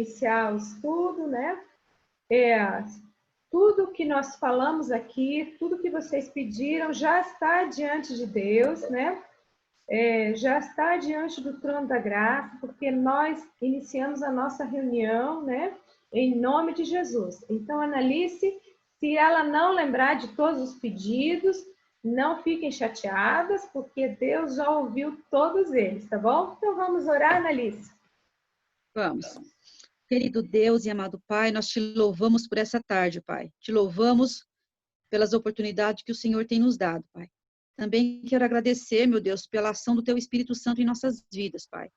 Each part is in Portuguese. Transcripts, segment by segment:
iniciar o estudo, né? Tudo que nós falamos aqui, tudo que vocês pediram já está diante de Deus, né? Já está diante do trono da graça, porque nós iniciamos a nossa reunião, né? Em nome de Jesus. Então, Analice, se ela não lembrar de todos os pedidos, não fiquem chateadas, porque Deus já ouviu todos eles, tá bom? Então, vamos orar, Analice? Vamos. Querido Deus e amado Pai, nós te louvamos por essa tarde, Pai. Te louvamos pelas oportunidades que o Senhor tem nos dado, Pai. Também quero agradecer, meu Deus, pela ação do Teu Espírito Santo em nossas vidas, Pai.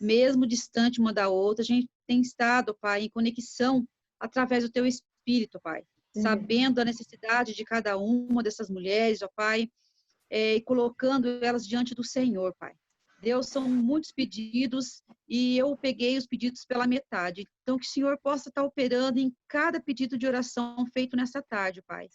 Mesmo distante uma da outra, a gente tem estado, Pai, em conexão através do Teu Espírito, Pai. Sabendo a necessidade de cada uma dessas mulheres, ó Pai, e colocando elas diante do Senhor, Pai. Deus, são muitos pedidos e eu peguei os pedidos pela metade. Então, que o Senhor possa estar operando em cada pedido de oração feito nessa tarde, Pai.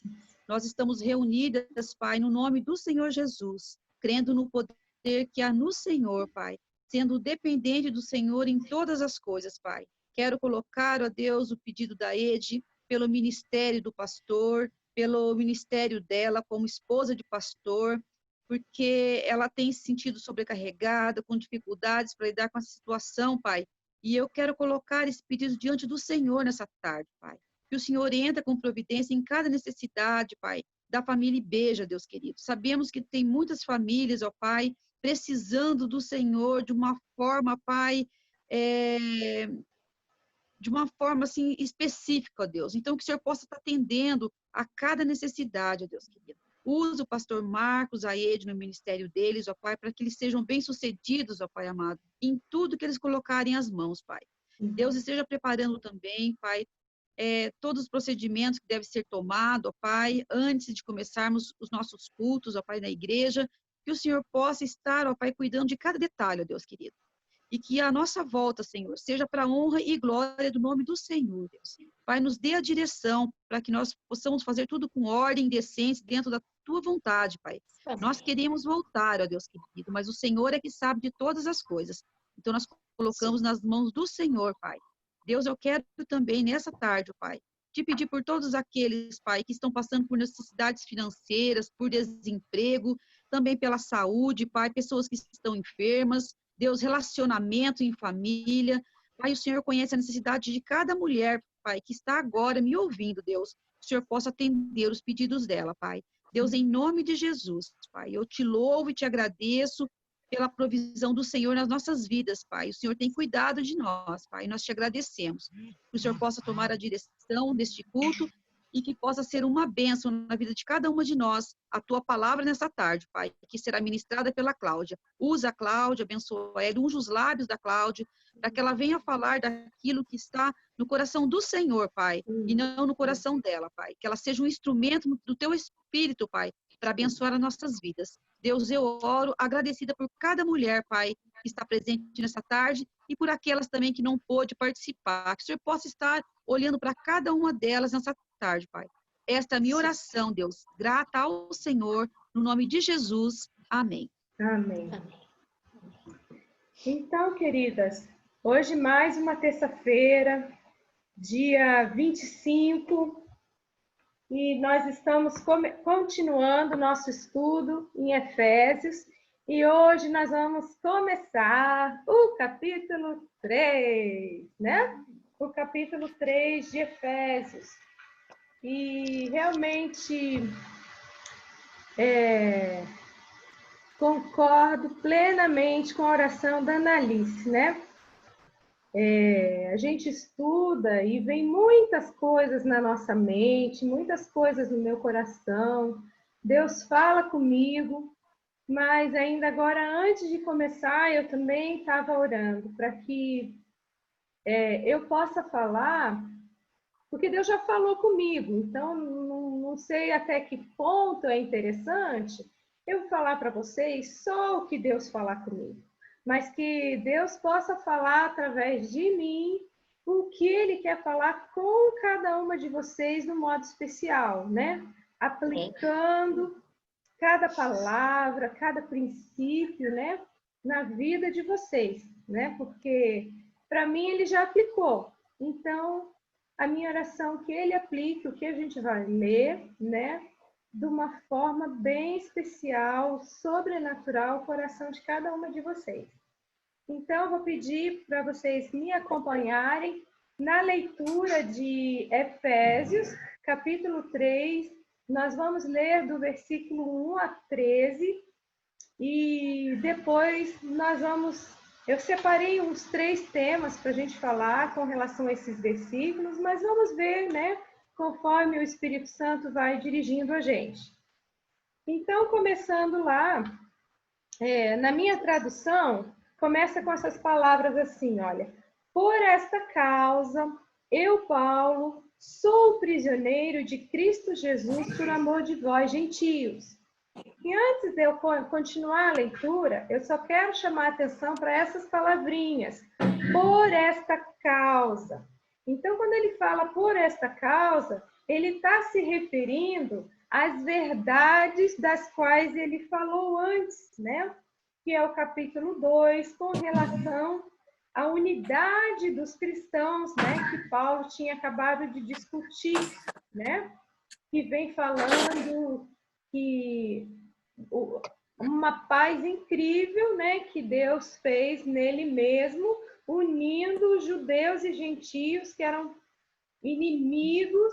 Nós estamos reunidas, Pai, no nome do Senhor Jesus, crendo no poder que há no Senhor, Pai, sendo dependente do Senhor em todas as coisas, Pai. Quero colocar, ó Deus, o pedido da Ede, pelo ministério do pastor, pelo ministério dela como esposa de pastor, porque ela tem se sentido sobrecarregada, com dificuldades para lidar com essa situação, Pai. E eu quero colocar esse pedido diante do Senhor nessa tarde, Pai. Que o Senhor entra com providência em cada necessidade, Pai, da família Ibeja, Deus querido. Sabemos que tem muitas famílias, ó Pai, precisando do Senhor de uma forma, Pai, de uma forma, assim, específica, ó Deus. Então, que o Senhor possa estar atendendo a cada necessidade, ó Deus querido. Usa o pastor Marcos, a Ede, no ministério deles, ó Pai, para que eles sejam bem-sucedidos, ó Pai amado, em tudo que eles colocarem as mãos, Pai. Deus esteja preparando também, Pai, todos os procedimentos que devem ser tomados, ó Pai, antes de começarmos os nossos cultos, ó Pai, na igreja, que o Senhor possa estar, ó Pai, cuidando de cada detalhe, ó Deus querido. E que a nossa volta, Senhor, seja para a honra e glória do nome do Senhor, Deus. Pai, nos dê a direção para que nós possamos fazer tudo com ordem e decência dentro da Tua vontade, Pai. Nós queremos voltar, ó Deus querido, mas o Senhor é que sabe de todas as coisas. Então, nós colocamos nas mãos do Senhor, Pai. Deus, eu quero também, nessa tarde, Pai, te pedir por todos aqueles, Pai, que estão passando por necessidades financeiras, por desemprego, também pela saúde, Pai, pessoas que estão enfermas, Deus, relacionamento em família. Pai, o Senhor conhece a necessidade de cada mulher, Pai, que está agora me ouvindo, Deus. Que o Senhor possa atender os pedidos dela, Pai. Deus, em nome de Jesus, Pai, eu te louvo e te agradeço pela provisão do Senhor nas nossas vidas, Pai. O Senhor tem cuidado de nós, Pai, e nós te agradecemos. Que o Senhor possa tomar a direção deste culto e que possa ser uma bênção na vida de cada uma de nós, a Tua palavra nessa tarde, Pai, que será ministrada pela Cláudia. Usa a Cláudia, abençoa ela, unge os lábios da Cláudia, para que ela venha falar daquilo que está no coração do Senhor, Pai, e não no coração dela, Pai. Que ela seja um instrumento do Teu Espírito, Pai, para abençoar as nossas vidas. Deus, eu oro agradecida por cada mulher, Pai, que está presente nessa tarde e por aquelas também que não pôde participar. Que o Senhor possa estar olhando para cada uma delas nessa tarde, Pai. Esta é a minha oração, Deus. Grata ao Senhor, no nome de Jesus. Amém. Amém. Então, queridas, hoje mais uma terça-feira, dia 25, e nós estamos continuando nosso estudo em Efésios, e hoje nós vamos começar o capítulo 3, né? O capítulo 3 de Efésios. E realmente concordo plenamente com a oração da Analice, né? A gente estuda e vem muitas coisas na nossa mente, muitas coisas no meu coração. Deus fala comigo, mas ainda agora, antes de começar, eu também estava orando para que eu possa falar, porque Deus já falou comigo, então não sei até que ponto é interessante eu falar para vocês só o que Deus falar comigo, mas que Deus possa falar através de mim o que Ele quer falar com cada uma de vocês no modo especial, né? Aplicando cada palavra, cada princípio, né? Na vida de vocês, né? Porque para mim Ele já aplicou, Então, a minha oração é que ele aplique o que a gente vai ler, né? De uma forma bem especial, sobrenatural, o coração de cada uma de vocês. Então, eu vou pedir para vocês me acompanharem na leitura de Efésios, capítulo 3. Nós vamos ler do versículo 1 a 13 e depois nós vamos... Eu separei uns 3 temas para a gente falar com relação a esses versículos, mas vamos ver, né? Conforme o Espírito Santo vai dirigindo a gente. Então, começando lá, na minha tradução, começa com essas palavras assim, olha. Por esta causa, eu, Paulo, sou prisioneiro de Cristo Jesus por amor de vós, gentios. E antes de eu continuar a leitura, eu só quero chamar a atenção para essas palavrinhas. Por esta causa. Então, quando ele fala por esta causa, ele está se referindo às verdades das quais ele falou antes, né? Que é o capítulo 2, com relação à unidade dos cristãos, né? Que Paulo tinha acabado de discutir, né? Que vem falando que uma paz incrível, né, que Deus fez nele mesmo, unindo judeus e gentios que eram inimigos,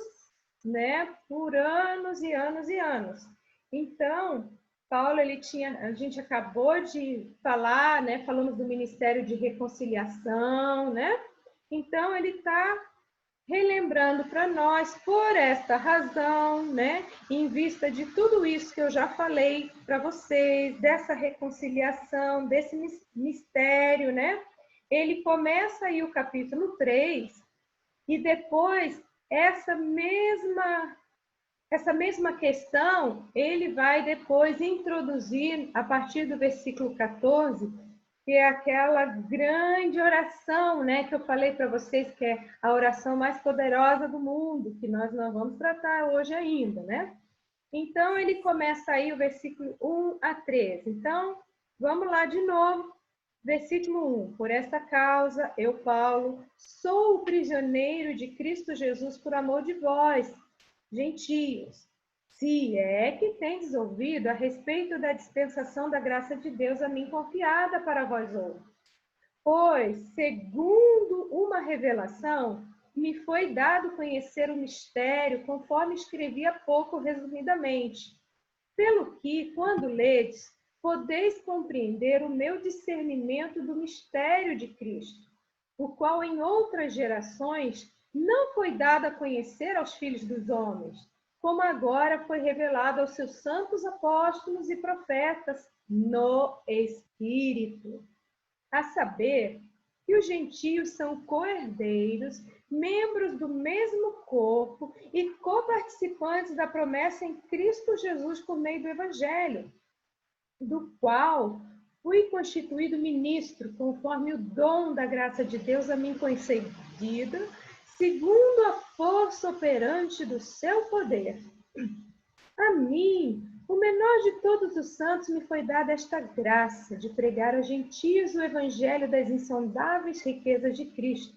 né, por anos e anos e anos. Então, Paulo, a gente acabou de falar, né, falamos do ministério de reconciliação, né? Então, ele está relembrando para nós, por esta razão, né, em vista de tudo isso que eu já falei para vocês, dessa reconciliação, desse mistério, né, ele começa aí o capítulo 3, e depois essa mesma questão, ele vai depois introduzir, a partir do versículo 14, que é aquela grande oração, né, que eu falei para vocês, que é a oração mais poderosa do mundo, que nós não vamos tratar hoje ainda, né? Então, ele começa aí o versículo 1 a 13. Então, vamos lá de novo. Versículo 1. Por esta causa, eu, Paulo, sou o prisioneiro de Cristo Jesus por amor de vós, gentios, se é que tendes ouvido a respeito da dispensação da graça de Deus a mim confiada para vós outros. Pois, segundo uma revelação, me foi dado conhecer o mistério, conforme escrevi há pouco resumidamente. Pelo que, quando ledes, podeis compreender o meu discernimento do mistério de Cristo, o qual em outras gerações não foi dado a conhecer aos filhos dos homens, como agora foi revelado aos seus santos apóstolos e profetas no Espírito. A saber, que os gentios são co-herdeiros, membros do mesmo corpo e coparticipantes da promessa em Cristo Jesus por meio do Evangelho, do qual fui constituído ministro, conforme o dom da graça de Deus a mim concedida, segundo a força operante do seu poder. A mim, o menor de todos os santos, me foi dada esta graça de pregar aos gentios o evangelho das insondáveis riquezas de Cristo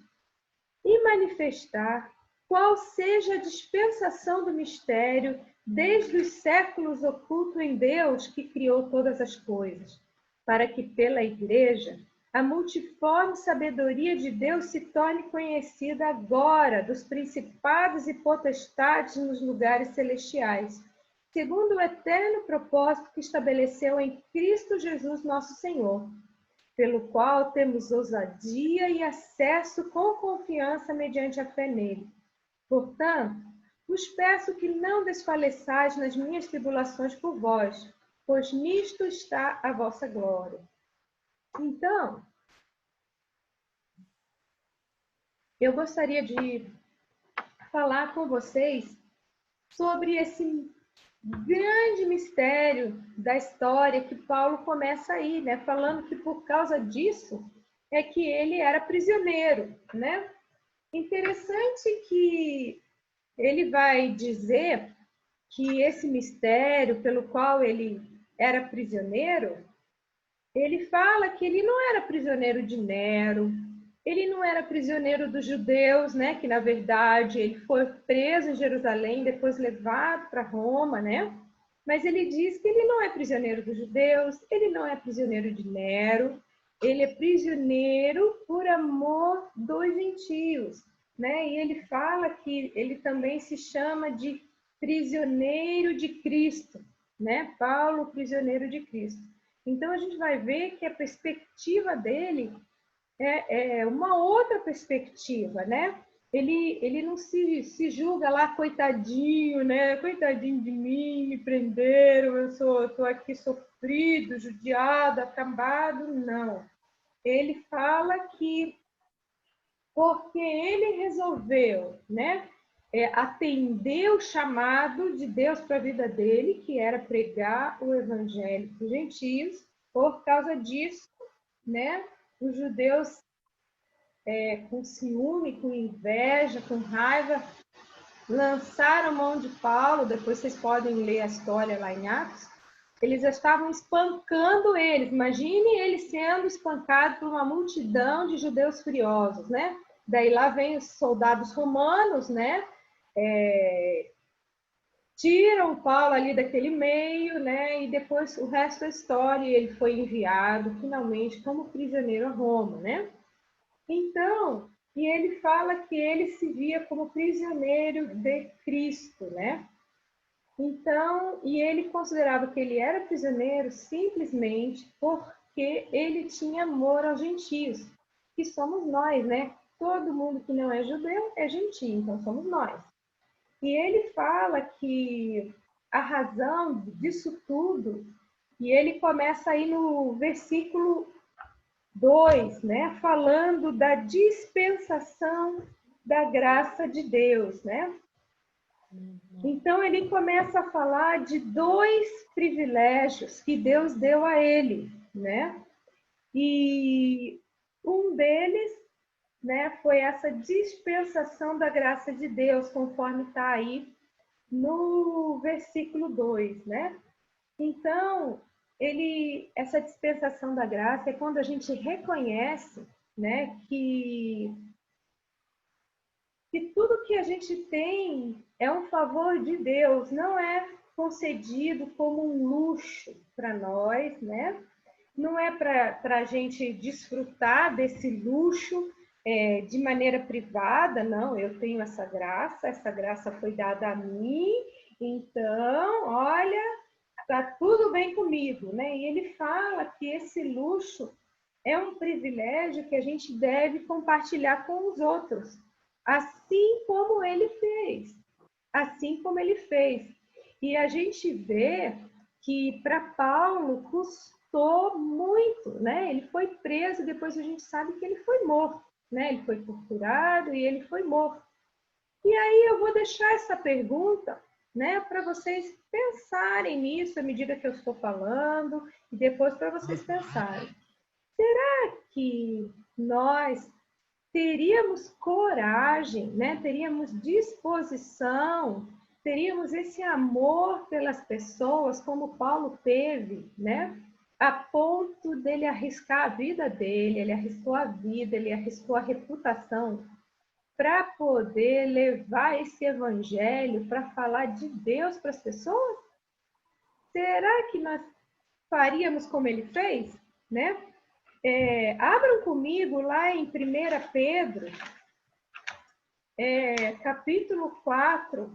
e manifestar qual seja a dispensação do mistério desde os séculos oculto em Deus que criou todas as coisas, para que pela Igreja a multiforme sabedoria de Deus se torne conhecida agora dos principados e potestades nos lugares celestiais, segundo o eterno propósito que estabeleceu em Cristo Jesus nosso Senhor, pelo qual temos ousadia e acesso com confiança mediante a fé nele. Portanto, vos peço que não desfaleçais nas minhas tribulações por vós, pois nisto está a vossa glória. Então, eu gostaria de falar com vocês sobre esse grande mistério da história que Paulo começa aí, né? Falando que por causa disso é que ele era prisioneiro, né? Interessante que ele vai dizer que esse mistério pelo qual ele era prisioneiro, ele fala que ele não era prisioneiro de Nero, Ele não era prisioneiro dos judeus, né? Que na verdade ele foi preso em Jerusalém, depois levado para Roma, né? Mas ele diz que ele não é prisioneiro dos judeus, ele não é prisioneiro de Nero, ele é prisioneiro por amor dos gentios, né? E ele fala que ele também se chama de prisioneiro de Cristo, né? Paulo, prisioneiro de Cristo. Então a gente vai ver que a perspectiva dele é uma outra perspectiva, né? Ele não se julga lá, coitadinho, né? Coitadinho de mim, me prenderam, eu estou aqui sofrido, judiado, acabado. Não. Ele fala que porque ele resolveu, né? Atender o chamado de Deus para a vida dele, que era pregar o evangelho para os gentios. Por causa disso, né? Os judeus com ciúme, com inveja, com raiva, lançaram mão de Paulo. Depois vocês podem ler a história lá em Atos. Eles estavam espancando eles. Imagine ele sendo espancado por uma multidão de judeus furiosos, né? Daí lá vem os soldados romanos, né? Tiram Paulo ali daquele meio, né? E depois o resto da história, ele foi enviado finalmente como prisioneiro a Roma, né? Então, e ele fala que ele se via como prisioneiro de Cristo, né? Então, e ele considerava que ele era prisioneiro simplesmente porque ele tinha amor aos gentios, que somos nós, né? Todo mundo que não é judeu é gentio, então somos nós. E ele fala que a razão disso tudo, e ele começa aí no versículo 2, né? Falando da dispensação da graça de Deus, né? Então ele começa a falar de dois privilégios que Deus deu a ele, né? E um deles, né, foi essa dispensação da graça de Deus, conforme está aí no versículo 2, né? Então, essa dispensação da graça é quando a gente reconhece, né, que tudo que a gente tem é um favor de Deus, não é concedido como um luxo para nós, né? Não é para a gente desfrutar desse luxo de maneira privada, não. Eu tenho essa graça foi dada a mim, então, olha, tá tudo bem comigo, né? E ele fala que esse luxo é um privilégio que a gente deve compartilhar com os outros, assim como ele fez. Assim como ele fez. E a gente vê que para Paulo custou muito, né? Ele foi preso, depois a gente sabe que ele foi morto, né? Ele foi torturado e ele foi morto. E aí eu vou deixar essa pergunta, né, para vocês pensarem nisso à medida que eu estou falando e depois para vocês pensarem. Será que nós teríamos coragem, né? Teríamos disposição, teríamos esse amor pelas pessoas como Paulo teve, né? A ponto dele arriscar a vida dele, ele arriscou a vida, ele arriscou a reputação para poder levar esse evangelho, para falar de Deus para as pessoas? Será que nós faríamos como ele fez, né? Abram comigo lá em 1 Pedro, capítulo 4,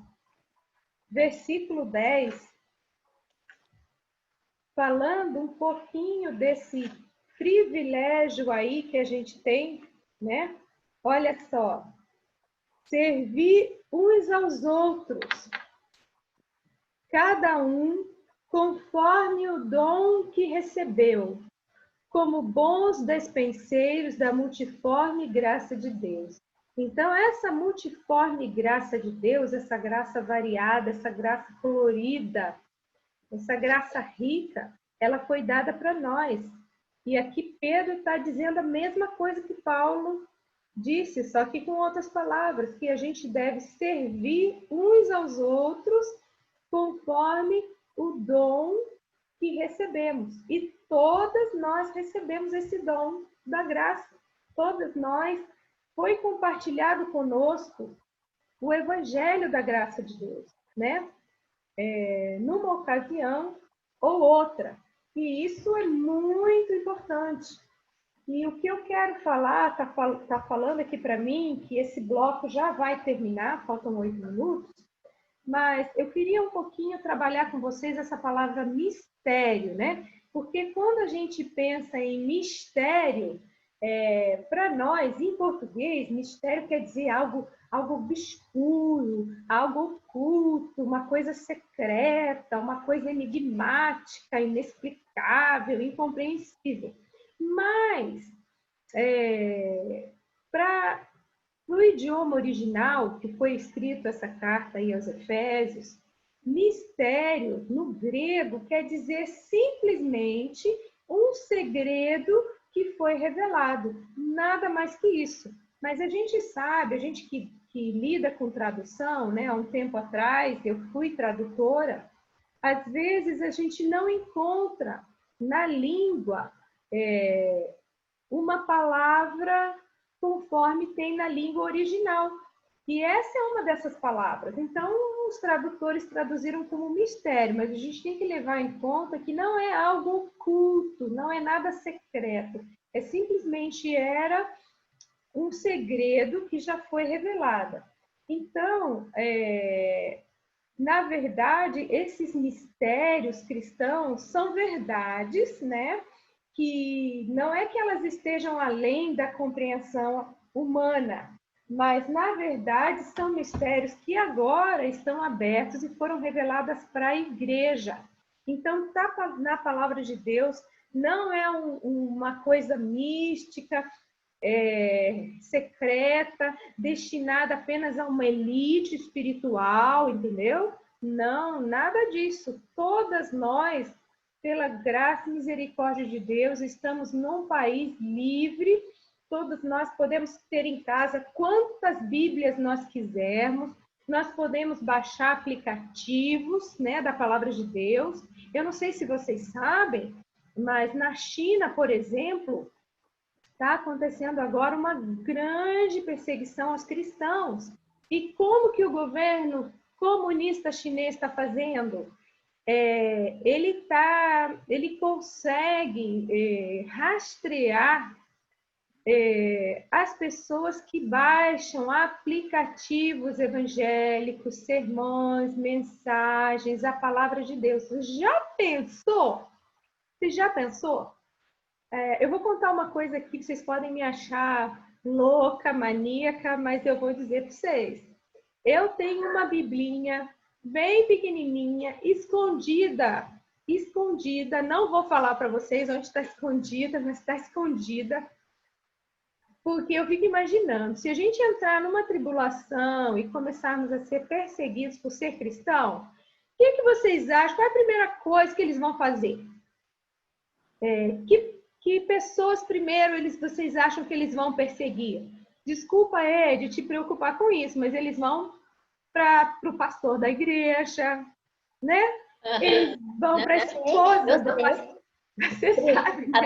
versículo 10, falando um pouquinho desse privilégio aí que a gente tem, né? Olha só, servir uns aos outros, cada um conforme o dom que recebeu, como bons despenseiros da multiforme graça de Deus. Então, essa multiforme graça de Deus, essa graça variada, essa graça colorida, essa graça rica, ela foi dada para nós. E aqui Pedro está dizendo a mesma coisa que Paulo disse, só que com outras palavras, que a gente deve servir uns aos outros conforme o dom que recebemos. E todas nós recebemos esse dom da graça. todas nós, foi compartilhado conosco o Evangelho da graça de Deus, né? Numa ocasião ou outra. E isso é muito importante. E o que eu quero falar, tá falando aqui para mim, que esse bloco já vai terminar, faltam 8 minutos, mas eu queria um pouquinho trabalhar com vocês essa palavra mistério, né? Porque quando a gente pensa em mistério, para nós, em português, mistério quer dizer algo obscuro, algo oculto, uma coisa secreta, uma coisa enigmática, inexplicável, incompreensível. Mas, para no idioma original, que foi escrito essa carta aí aos Efésios, mistério, no grego, quer dizer simplesmente um segredo que foi revelado. Nada mais que isso. Mas a gente sabe, a gente que lida com tradução, né? Há um tempo atrás, eu fui tradutora, às vezes a gente não encontra na língua uma palavra conforme tem na língua original. E essa é uma dessas palavras. Então, os tradutores traduziram como mistério, mas a gente tem que levar em conta que não é algo oculto, não é nada secreto. Simplesmente era um segredo que já foi revelado. Então, na verdade, esses mistérios cristãos são verdades, né? Que não é que elas estejam além da compreensão humana, mas, na verdade, são mistérios que agora estão abertos e foram revelados para a igreja. Então, tá na palavra de Deus, não é uma coisa mística, secreta, destinada apenas a uma elite espiritual, entendeu? Não, nada disso. Todas nós, pela graça e misericórdia de Deus, estamos num país livre. Todos nós podemos ter em casa quantas Bíblias nós quisermos. Nós podemos baixar aplicativos, né, da palavra de Deus. Eu não sei se vocês sabem, mas na China, por exemplo, está acontecendo agora uma grande perseguição aos cristãos. E como que o governo comunista chinês está fazendo? Ele consegue rastrear as pessoas que baixam aplicativos evangélicos, sermões, mensagens, a palavra de Deus. Já pensou? Você já pensou? Eu vou contar uma coisa aqui que vocês podem me achar louca, maníaca, mas eu vou dizer para vocês. Eu tenho uma biblinha bem pequenininha, escondida, não vou falar para vocês onde está escondida, mas está escondida, porque eu fico imaginando, se a gente entrar numa tribulação e começarmos a ser perseguidos por ser cristão, o que vocês acham? Qual é a primeira coisa que eles vão fazer? Que pessoas primeiro vocês acham que eles vão perseguir? Desculpa, Ed, te preocupar com isso, mas eles vão para o pastor da igreja, né? Eles vão para a esposa do pastor. Você sabe, né?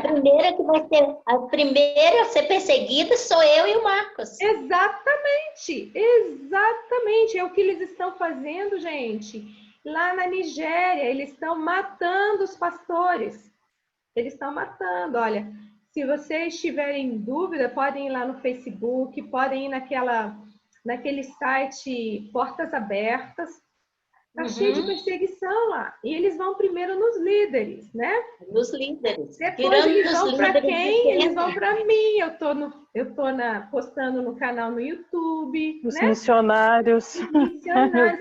A primeira a ser perseguida sou eu e o Marcos. Exatamente. É o que eles estão fazendo, gente. Lá na Nigéria, eles estão matando os pastores. Eles estão matando. Olha, se vocês tiverem dúvida, podem ir lá no Facebook, podem ir naquele site Portas Abertas. Está cheio de perseguição lá. E eles vão primeiro nos líderes, né? Nos líderes. Depois eles vão para quem? Eles vão para mim. Eu tô postando no canal no YouTube. Os né? missionários.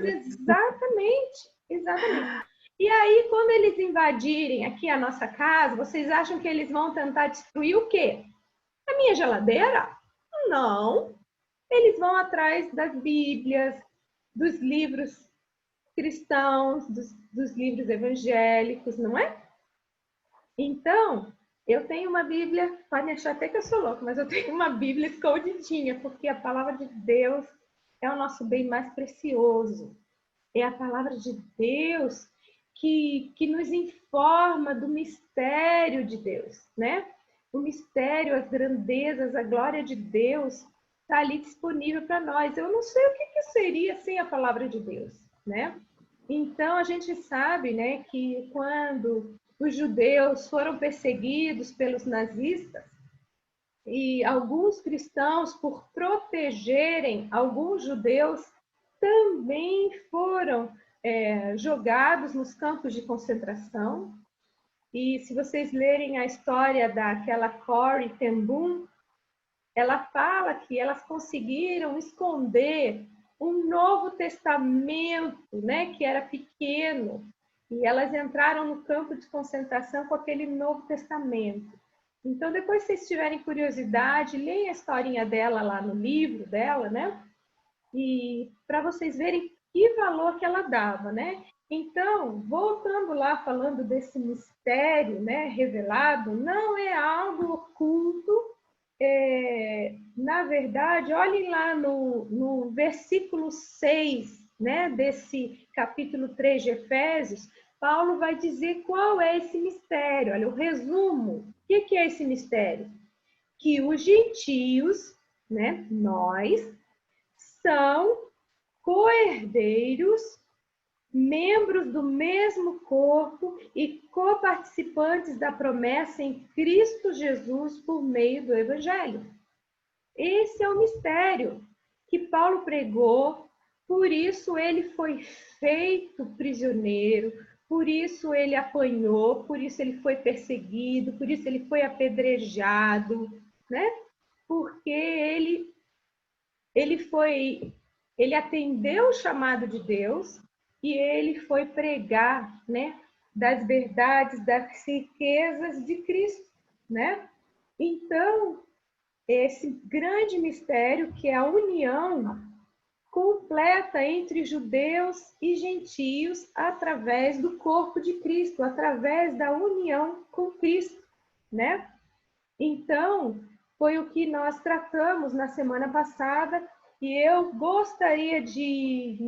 Exatamente. E aí, quando eles invadirem aqui a nossa casa, vocês acham que eles vão tentar destruir o quê? A minha geladeira? Não. Eles vão atrás das Bíblias, dos livros cristãos, dos livros evangélicos, não é? Então, eu tenho uma Bíblia, podem achar até que eu sou louca, mas eu tenho uma Bíblia escondidinha, porque a palavra de Deus é o nosso bem mais precioso. É a palavra de Deus que nos informa do mistério de Deus, né? o mistério, as grandezas, a glória de Deus está ali disponível para nós. Eu não sei o que seria sem a palavra de Deus, né? Então, a gente sabe, né, que quando os judeus foram perseguidos pelos nazistas, e alguns cristãos, por protegerem alguns judeus, também foram jogados nos campos de concentração. E se vocês lerem a história daquela Corrie ten Boom, ela fala que elas conseguiram esconder um Novo Testamento, né, que era pequeno, e elas entraram no campo de concentração com aquele Novo Testamento. Então, depois, se vocês tiverem curiosidade, leiam a historinha dela lá no livro dela, né? E para vocês verem que valor que ela dava, né? Então, voltando lá, falando desse mistério, né, revelado, não é algo oculto. Na verdade, olhem lá no versículo 6, né, desse capítulo 3 de Efésios, Paulo vai dizer qual é esse mistério. Olha, o resumo. O que é esse mistério? Que os gentios, né, nós, são co-herdeiros, membros do mesmo corpo e coparticipantes da promessa em Cristo Jesus por meio do Evangelho. Esse é o mistério que Paulo pregou, por isso ele foi feito prisioneiro, por isso ele apanhou, por isso ele foi perseguido, por isso ele foi apedrejado, né? Porque ele atendeu o chamado de Deus e ele foi pregar, né, das verdades, das riquezas de Cristo, né? Então, esse grande mistério que é a união completa entre judeus e gentios através do corpo de Cristo, através da união com Cristo, né? Então, foi o que nós tratamos na semana passada e eu gostaria de,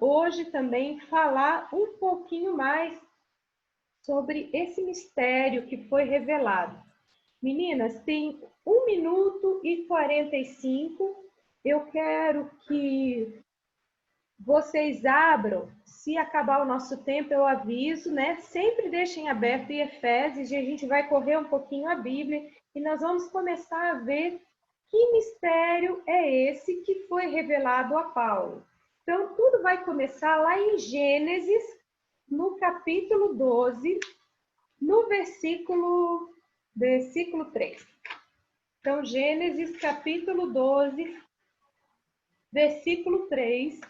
hoje também, falar um pouquinho mais sobre esse mistério que foi revelado. Meninas, tem 1 minuto e 45. Eu quero que vocês abram. Se acabar o nosso tempo, eu aviso, né? Sempre deixem aberto em Efésios e a gente vai correr um pouquinho a Bíblia e nós vamos começar a ver que mistério é esse que foi revelado a Paulo. Então, tudo vai começar lá em Gênesis, no capítulo 12, no versículo 3. Então, Gênesis, capítulo 12, versículo 3.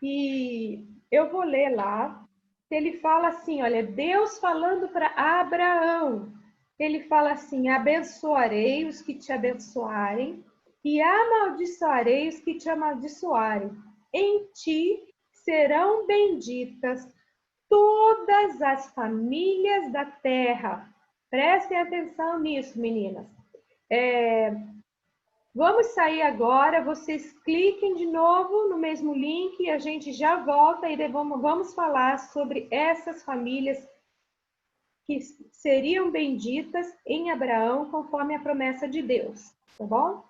E eu vou ler lá. Ele fala assim, olha, Deus falando para Abraão. Ele fala assim, abençoarei os que te abençoarem e amaldiçoarei os que te amaldiçoarem. Em ti serão benditas todas as famílias da terra. Prestem atenção nisso, meninas. Vamos sair agora, vocês cliquem de novo no mesmo link e a gente já volta e vamos falar sobre essas famílias que seriam benditas em Abraão conforme a promessa de Deus, tá bom?